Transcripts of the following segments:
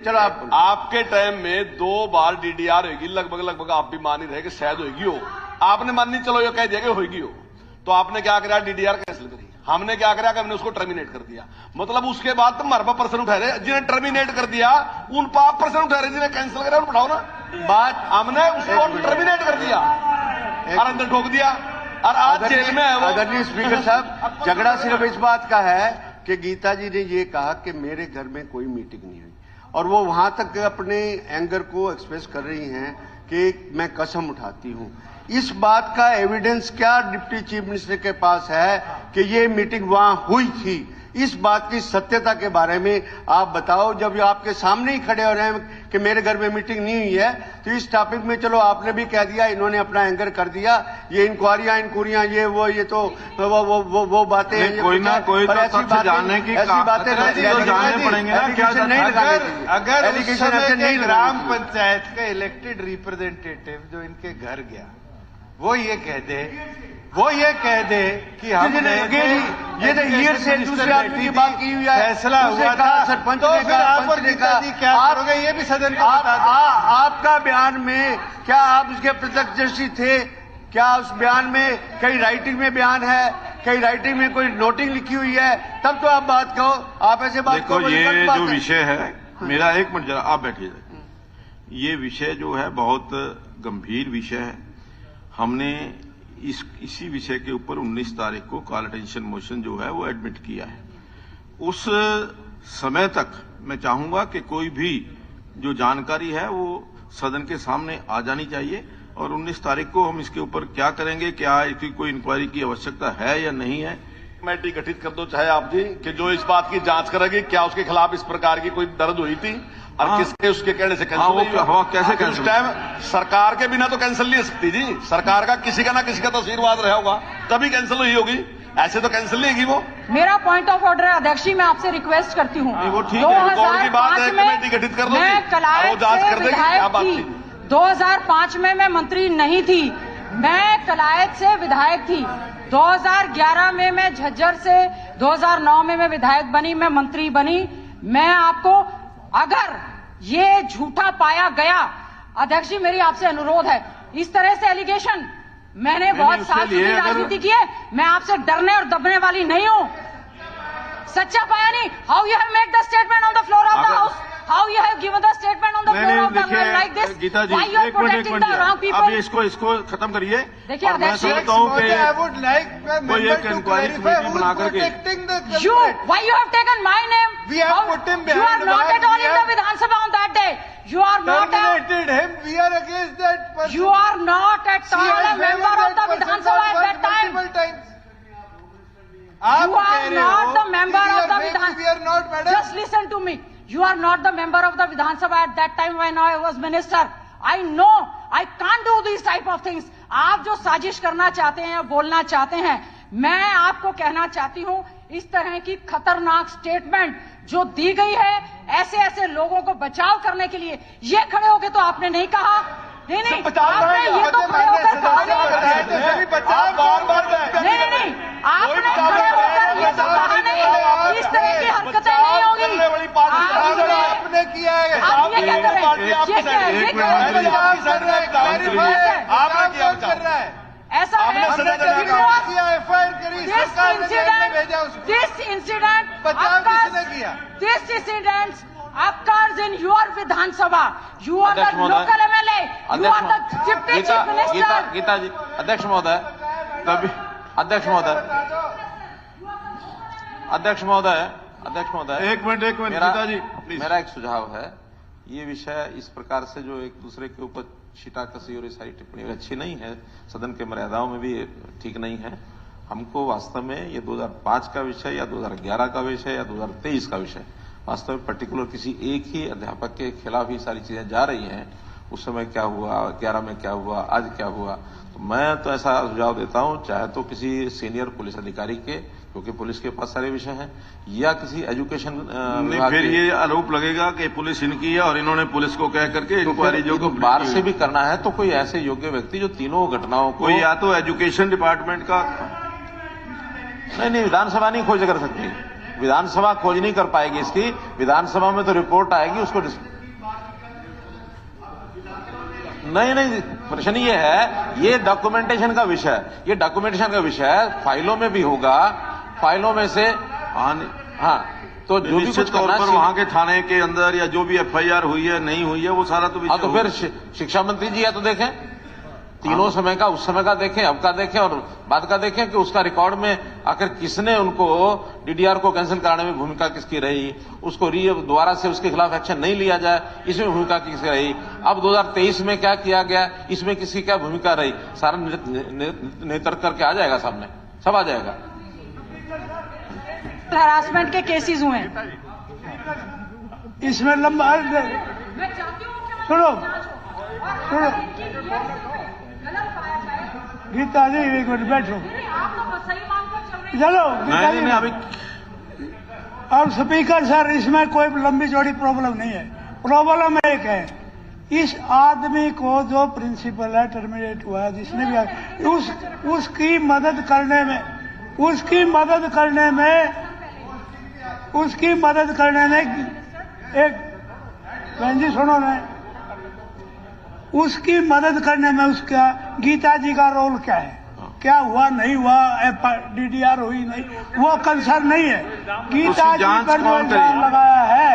चलो आपके टाइम में 2 बार डीडीआर होगी, लगभग आप भी मान ही रहे कि शायद होगी हो। आपने माननी, चलो ये कह दिया कि होगी हो, तो आपने क्या करा, डीडीआर कैंसिल करी। हमने क्या करा कि हमने उसको टर्मिनेट कर दिया। मतलब उसके बाद तुम हमारे पर पर्सन उठा रहे, जिन्हें टर्मिनेट कर दिया उन पर आप पर्सन उठा रहे, जिन्हें कैंसिल करा उन उठाओ ना। बात हमने उसको टर्मिनेट कर दिया और अंदर ठोक दिया और आज जेल में है वो। आदरणीय स्पीकर साहब, झगड़ा सिर्फ इस बात का है कि गीता जी ने ये कहा कि मेरे घर में कोई मीटिंग नहीं हुई और वो वहां तक अपने एंगर को एक्सप्रेस कर रही हैं कि मैं कसम उठाती हूं। इस बात का एविडेंस क्या डिप्टी चीफ मिनिस्टर के पास है कि ये मीटिंग वहां हुई थी? इस बात की सत्यता के बारे में आप बताओ। जब आपके सामने ही खड़े हो रहे हैं कि मेरे घर में मीटिंग नहीं हुई है, तो इस टॉपिक में चलो आपने भी कह दिया, इन्होंने अपना एंगर कर दिया, ये इंक्वायरियां ये वो, ये तो वो बातें हैं। कोई ना कोई तो सच जानने की ऐसी बातें जानने पड़ेंगे ना। क्या अगर एलिगेशन ऐसे नहीं, ग्राम पंचायत का इलेक्टेड रिप्रेजेंटेटिव जो इनके घर गया वो ये कह दे कि हमने ये ईयर से दूसरे आदमी की बात की हुई है, फैसला हुआ था, सरपंच तो ने फिर आप और गीता जी क्या करोगे, ये भी सदन को बता दो। आपका बयान में क्या आप उसके प्रत्यक्षदर्शी थे? क्या उस बयान में कई राइटिंग में बयान है, कई राइटिंग में कोई नोटिंग लिखी हुई है? तब तो आप बात कहो। आप ऐसे बात करो। ये जो विषय है मेरा, एक मिनट जरा आप बैठिए। ये विषय जो है बहुत गंभीर विषय है। हमने इसी विषय के ऊपर 19 तारीख को कॉल अटेंशन मोशन जो है वो एडमिट किया है। उस समय तक मैं चाहूंगा कि कोई भी जो जानकारी है वो सदन के सामने आ जानी चाहिए और 19 तारीख को हम इसके ऊपर क्या करेंगे, क्या इसकी कोई इंक्वायरी की आवश्यकता है या नहीं है। कमेटी गठित कर दो चाहे आप जी, कि जो इस बात की जांच करेगी क्या उसके खिलाफ इस प्रकार की कोई दर्द हुई थी और किसके उसके कहने से कैंसिल हुई। कैसे कैंसिल? उस टाइम सरकार के बिना तो कैंसिल नहीं हो सकती जी। सरकार का किसी का ना किसी का तो आशीर्वाद रहा होगा तभी कैंसिल हुई होगी, ऐसे तो कैंसिल नहीं होगी वो। मेरा पॉइंट ऑफ ऑर्डर है अध्यक्ष जी, मैं आपसे रिक्वेस्ट करती हूँ। वो ठीक है, कौन की बात है, कमेटी गठित कर दो, मैं कलायत जांच कर से देगी। क्या बात विधायक थी? 2005 में मैं मंत्री नहीं थी, मैं कलायत से विधायक थी। 2011 में मैं झज्जर से, 2009 में मैं विधायक बनी, मैं मंत्री बनी। मैं आपको, अगर ये झूठा पाया गया, अध्यक्ष जी मेरी आपसे अनुरोध है, इस तरह से एलिगेशन, मैंने बहुत साल की राजनीति की है, मैं आपसे डरने और दबने वाली नहीं हूं। सच्चा पाया नहीं। How you have made the statement on the floor of the house, how you have given the statement on the floor of the house like this. Geeta ji, why you are protecting the wrong अब people. इसको खत्म करिए। देखिए अध्यक्ष जी, I would like कोई एक inquiry committee बना करके you, why you have taken my name? We have put him You are behind not bars. at all in the Vidhan Sabha on that day. You are not terminated him. We are against that person. You are not at all a member of the Vidhan Sabha at that time. You are not the member of the Vidhan. We are not, madam. Just listen to me. You are not the member of the Vidhan Sabha at that time when I was minister. I know I can't do these type of things. आप जो साजिश करना चाहते हैं, बोलना चाहते हैं, मैं आपको कहना चाहती हूं, इस तरह की खतरनाक स्टेटमेंट जो दी गई है ऐसे लोगों को बचाव करने के लिए, ये खड़े होके तो आपने नहीं कहा। नहीं, आपने ये तो खड़े होकर कहा नहीं। नहीं, आपने खड़े होकर ये तो कहा नहीं, इस तरह की हरकतें नहीं होगी। आपने किया है। आप ये क्या कर रहे हैं? ये क्या है? ये क्या है? आपने किया कर रहा है। ऐसा है। एफआईआर करी, सरकार ने जेल में भेजा उसको। This incident बचाव किसने किया? This incident occurs in your Vidhan Sabha. You are the local MLA. You are the deputy chief minister. Gita जी, अध्यक्ष महोदय, अध्यक्ष महोदय, एक मिनट गीता जी प्लीज। मेरा एक सुझाव है, ये विषय इस प्रकार से जो एक दूसरे के ऊपर छीटाकसी और ये सारी टिप्पणी अच्छी नहीं है, सदन के मर्यादाओं में भी ठीक नहीं है। हमको वास्तव में ये 2005 का विषय या 2011 का विषय या 2023 का विषय, वास्तव में पर्टिकुलर किसी एक ही अध्यापक के खिलाफ ही सारी चीजें जा रही हैं। उस समय क्या हुआ, 11 में क्या हुआ, आज क्या हुआ, तो मैं तो ऐसा सुझाव देता हूं, चाहे तो किसी सीनियर पुलिस अधिकारी के, क्योंकि पुलिस के पास सारे विषय हैं, या किसी एजुकेशन विभाग। फिर ये आरोप लगेगा कि पुलिस इनकी है और इन्होंने पुलिस को कह करके इंक्वायरी जो बाहर से भी करना है, तो कोई ऐसे योग्य व्यक्ति जो तीनों घटनाओं को, या तो एजुकेशन डिपार्टमेंट का। नहीं, विधानसभा नहीं खोज कर सकती, विधानसभा खोज नहीं कर पाएगी इसकी। विधानसभा में तो रिपोर्ट आएगी, उसको नहीं, प्रश्न ये है, ये डॉक्यूमेंटेशन का विषय है, ये डॉक्यूमेंटेशन का विषय है, फाइलों में भी होगा, फाइलों में से हाँ, तो जो भी निश्चित कुछ तौर करना पर वहां के थाने के अंदर या जो भी FIR हुई है नहीं हुई है वो सारा तो हाँ, तो फिर शिक्षा मंत्री जी है तो देखें, तीनों समय का, उस समय का देखें, अब का देखें और बाद का देखें कि उसका रिकॉर्ड में आखिर किसने उनको DDR को कैंसिल कराने में भूमिका किसकी रही, उसको दोबारा से उसके खिलाफ एक्शन नहीं लिया जाए इसमें भूमिका किसकी रही, अब 2023 में क्या किया गया इसमें किसकी क्या भूमिका रही, सारा नेतृत्व करके आ जाएगा सामने, सब आ जाएगा। हरासमेंट के केसेस हुए हैं, इसमें लंबा सुनो गीता जी एक मिनट बैठो, चलो गीता जी। नहीं अभी और स्पीकर सर, इसमें कोई लंबी चौड़ी प्रॉब्लम नहीं है। प्रॉब्लम एक है, इस आदमी को जो प्रिंसिपल है टर्मिनेट हुआ है, जिसने भी उसकी मदद करने में एक बहन जी सुनो ना, उसकी मदद करने में उसका गीता जी का रोल क्या है, क्या हुआ नहीं हुआ, DDR हुई नहीं, वो कंसर्न नहीं है। गीता जी पर जो इल्जाम लगाया है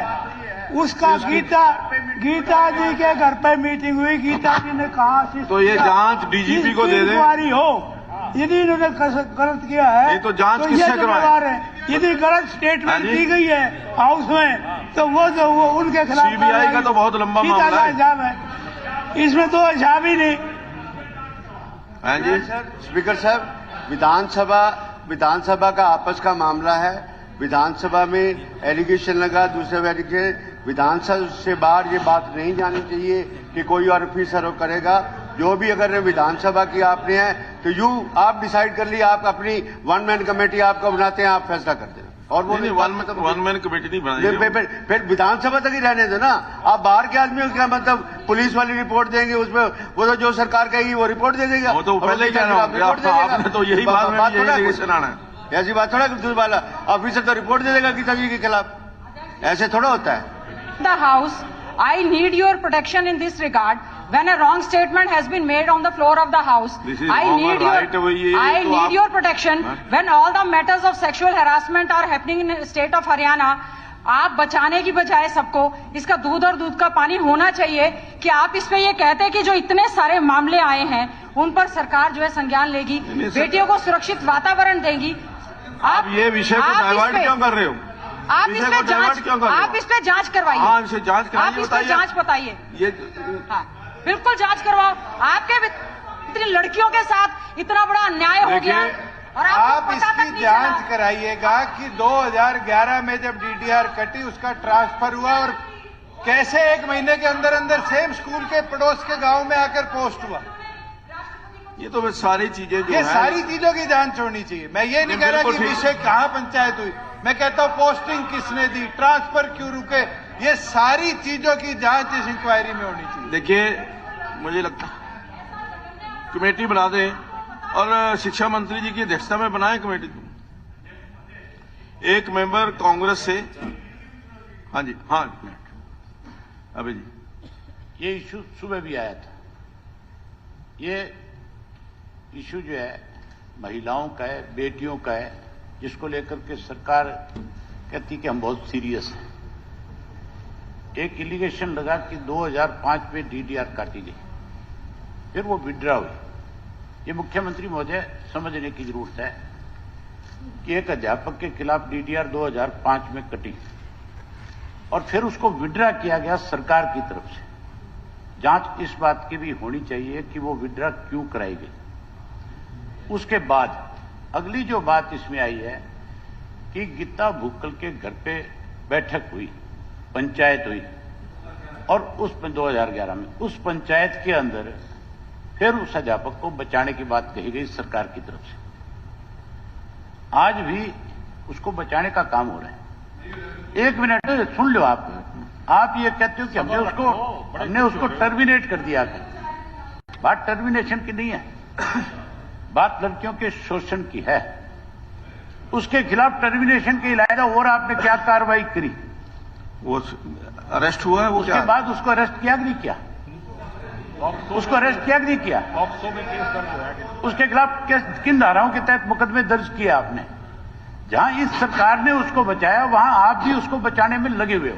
उसका गीता जी के घर पे मीटिंग हुई, गीता जी ने कहा तो ये जांच DGP को दे दें, इंक्वायरी हो, यदि इन्होंने गलत किया है नहीं तो जांच तो किससे करवाएं? यदि गलत स्टेटमेंट दी गई है हाउस में तो वो उनके खिलाफ CBI का तो बहुत लंबा मामला है, इल्जाम है, इसमें तो इल्जाम ही नहीं। हाँ जी स्पीकर साहब, विधानसभा का आपस का मामला है, विधानसभा में एलिगेशन लगा, दूसरे एलिगेशन, विधानसभा से बाहर ये बात नहीं जानी चाहिए कि कोई और ऑफिसर करेगा। जो भी अगर विधानसभा की आपने है तो आप डिसाइड कर लिए, आप अपनी 1 मैन कमेटी आपको बनाते हैं, आप फैसला कर देना। और वो नहीं, 1 मैन कमेटी नहीं बनाई, फिर विधानसभा तक ही रहने दो ना, आप बाहर के आदमी क्या मतलब पुलिस वाली रिपोर्ट देंगे, उसमें वो तो जो सरकार कहेगी वो रिपोर्ट दे देगा। वो तो पहले ही कह रहा हूं, आपने तो यही बात में एलिगेशन आना है, ऐसी बात थोड़ा दूसरी वाला ऑफिसर तो रिपोर्ट दे देगा गीता जी के खिलाफ, ऐसे थोड़ा होता है। The House, I need your protection in this regard. When a wrong statement has been made on the floor of the House, I need your protection. When all the matters of sexual harassment are happening in the state of Haryana, आप बचाने की बजाय सबको इसका दूध और दूध का पानी होना चाहिए कि आप इस पे ये कहते हैं कि जो इतने सारे मामले आए हैं उन पर सरकार जो है संज्ञान लेगी, बेटियों को सुरक्षित वातावरण देगी। आप ये विषय को डाइवर्ट क्यों कर रहे हो? आप इस पे जांच करवाइए। हाँ, इसे जांच कराइए, आप इस पे जांच बताइए, ये हाँ, बिल्कुल जांच करवाओ। आपके इतनी लड़कियों के साथ इतना बड़ा अन्याय हो गया और आप इसकी जांच कराइएगा कि 2011 में जब DDR कटी उसका ट्रांसफर हुआ और कैसे 1 महीने के अंदर अंदर सेम स्कूल के पड़ोस के गांव में आकर पोस्ट हुआ। ये तो सारी चीजें जो ये सारी चीजों की जांच होनी चाहिए। मैं ये नहीं कह रहा कि विषय कहां पंचायत हुई, मैं कहता हूं पोस्टिंग किसने दी, ट्रांसफर क्यों रुके, ये सारी चीजों की जांच इस इंक्वायरी में होनी चाहिए। देखिए, मुझे लगता कमेटी बना दें और शिक्षा मंत्री जी की अध्यक्षता में बनाएं कमेटी। एक मेंबर कांग्रेस से, हाँ जी, हाँ अभी जी, ये इशू सुबह भी आया था। ये इशू जो है महिलाओं का है, बेटियों का है, जिसको लेकर के सरकार कहती कि हम बहुत सीरियस हैं। एक एलिगेशन लगा कि 2005 में DDR काटी गई, फिर वो विड्रॉ हुई। ये मुख्यमंत्री महोदय समझने की जरूरत है कि एक अध्यापक के खिलाफ DDR 2005 में कटी और फिर उसको विड्रॉ किया गया सरकार की तरफ से। जांच इस बात की भी होनी चाहिए कि वो विड्रॉ क्यों कराई गई। उसके बाद अगली जो बात इसमें आई है कि गीता भुक्कल के घर पे बैठक हुई, पंचायत हुई और उस 2011 में उस पंचायत के अंदर फिर उस अध्यापक को बचाने की बात कही गई सरकार की तरफ से। आज भी उसको बचाने का काम हो रहा है। 1 मिनट सुन लो आप ये कहते हो कि हमने उसको टर्मिनेट कर दिया। बात टर्मिनेशन की नहीं है, बात लड़कियों के शोषण की है। उसके खिलाफ टर्मिनेशन के अलावा और आपने क्या कार्रवाई करी? वो अरेस्ट हुआ है, वो उसके बाद उसको अरेस्ट किया कि नहीं किया? उसको अरेस्ट किया कि नहीं किया? उसके खिलाफ किन धाराओं के तहत मुकदमे दर्ज किया आपने? जहां इस सरकार ने उसको बचाया वहां आप भी उसको बचाने में लगे हुए हो।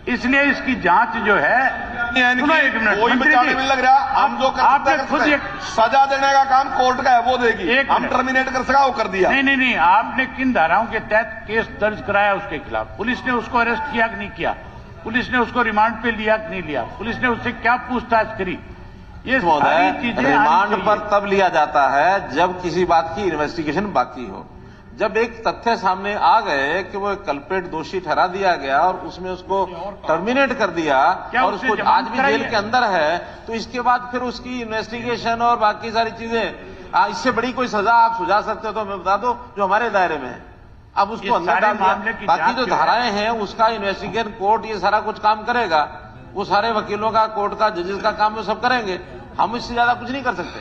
इसलिए इसकी जांच जो है, सुनो एक मिनट, कोई बचाने में लग रहा, हम जो कर आपने सकते खुद हैं, सजा देने का काम कोर्ट का है, वो देगी। एक हम मिनट। टर्मिनेट कर सका, वो कर दिया। नहीं, आपने किन धाराओं के तहत केस दर्ज कराया उसके खिलाफ? पुलिस ने उसको अरेस्ट किया कि नहीं किया? पुलिस ने उसको रिमांड पे लिया कि नहीं लिया? पुलिस ने उससे क्या पूछताछ करी? ये सारी चीजें रिमांड पर तब लिया जाता है जब किसी बात की इन्वेस्टिगेशन बाकी हो। जब एक तथ्य सामने आ गए कि वो एक कल्प्रेट दोषी ठहरा दिया गया और उसमें उसको टर्मिनेट कर दिया और उसको आज भी जेल के अंदर है, तो इसके बाद फिर उसकी इन्वेस्टिगेशन और बाकी सारी चीजें, इससे बड़ी कोई सजा आप सुझा सकते हो तो मैं बता दो जो हमारे दायरे में है। अब उसको अंदर डाल दिया, बाकी जो धाराएं हैं उसका इन्वेस्टिगेशन कोर्ट ये सारा कुछ काम करेगा। वो सारे वकीलों का, कोर्ट का, जजेस का काम वो सब करेंगे। हम इससे ज्यादा कुछ नहीं कर सकते।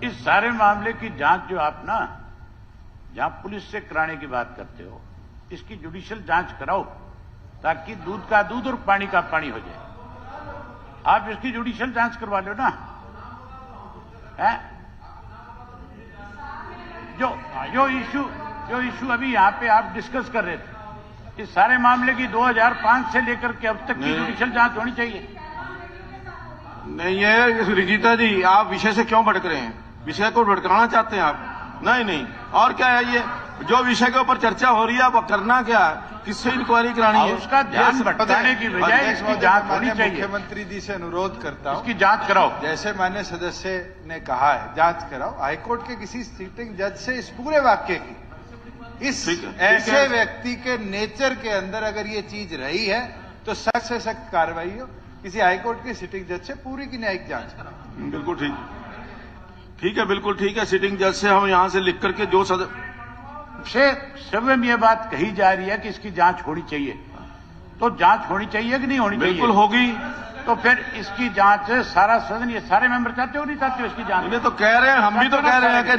इस सारे मामले की जांच जो आप ना जहां पुलिस से कराने की बात करते हो, इसकी जुडिशियल जांच कराओ ताकि दूध का दूध और पानी का पानी हो जाए। आप इसकी जुडिशियल जांच करवा लो ना, है? जो इशू अभी यहां पे आप डिस्कस कर रहे थे, इस सारे मामले की 2005 से लेकर के अब तक की जुडिशियल जांच होनी चाहिए। नहीं है गीता जी, आप विषय से क्यों भटक रहे हैं? विषय को भटकाना चाहते हैं आप? नहीं, और क्या है ये जो विषय के ऊपर चर्चा हो रही है, अब करना क्या है? किससे इंक्वायरी करानी है? उसका ध्यान भटकाने की बजाय इसकी जांच होनी चाहिए। मुख्यमंत्री जी से अनुरोध करता हूं, इसकी जांच कराओ। जैसे माननीय सदस्य ने कहा है, जांच कराओ। हाईकोर्ट के किसी सिटिंग जज से इस पूरे वाक्य की, इस ऐसे व्यक्ति के नेचर के अंदर अगर ये चीज रही है तो सख्त से सख्त कार्रवाई हो। किसी हाईकोर्ट के सिटिंग जज से पूरी की न्यायिक जांच कराओ। बिल्कुल ठीक है, बिल्कुल ठीक है। सिटिंग जज से हम यहां से लिख करके जो सदन में ये बात कही जा रही है कि इसकी जांच होनी चाहिए, तो जांच होनी चाहिए कि नहीं होनी चाहिए? बिल्कुल होगी। तो फिर इसकी जांच सारा सदन, ये सारे मेंबर चाहते हो नहीं चाहते हो इसकी जांच? ये तो कह रहे हैं, हम भी तो कह रहे हैं कि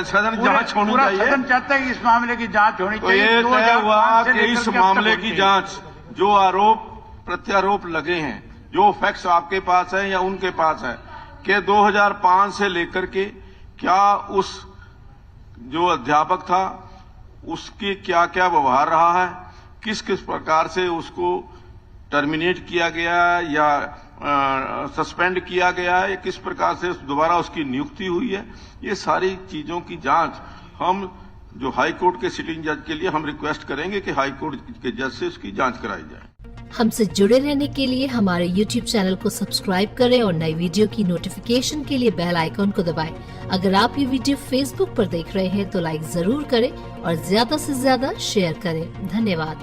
सदन जांच होनी चाहिए। सदन चाहता है कि इस मामले की जांच होनी तो चाहिए। ये तय हुआ कि इस मामले की जांच, जो आरोप प्रत्यारोप लगे हैं, जो फैक्ट्स आपके पास है या उनके पास है, कि 2005 से लेकर के क्या उस जो अध्यापक था उसके क्या क्या व्यवहार रहा है, किस किस प्रकार से उसको टर्मिनेट किया गया या सस्पेंड किया गया है, या किस प्रकार से दोबारा उसकी नियुक्ति हुई है, ये सारी चीजों की जांच हम जो हाई कोर्ट के सिटिंग जज के लिए हम रिक्वेस्ट करेंगे कि हाई कोर्ट के जज से उसकी जांच कराई जाए। हमसे जुड़े रहने के लिए हमारे YouTube चैनल को सब्सक्राइब करें और नई वीडियो की नोटिफिकेशन के लिए बेल आइकॉन को दबाएं। अगर आप ये वीडियो Facebook पर देख रहे हैं तो लाइक जरूर करें और ज्यादा से ज्यादा शेयर करें। धन्यवाद।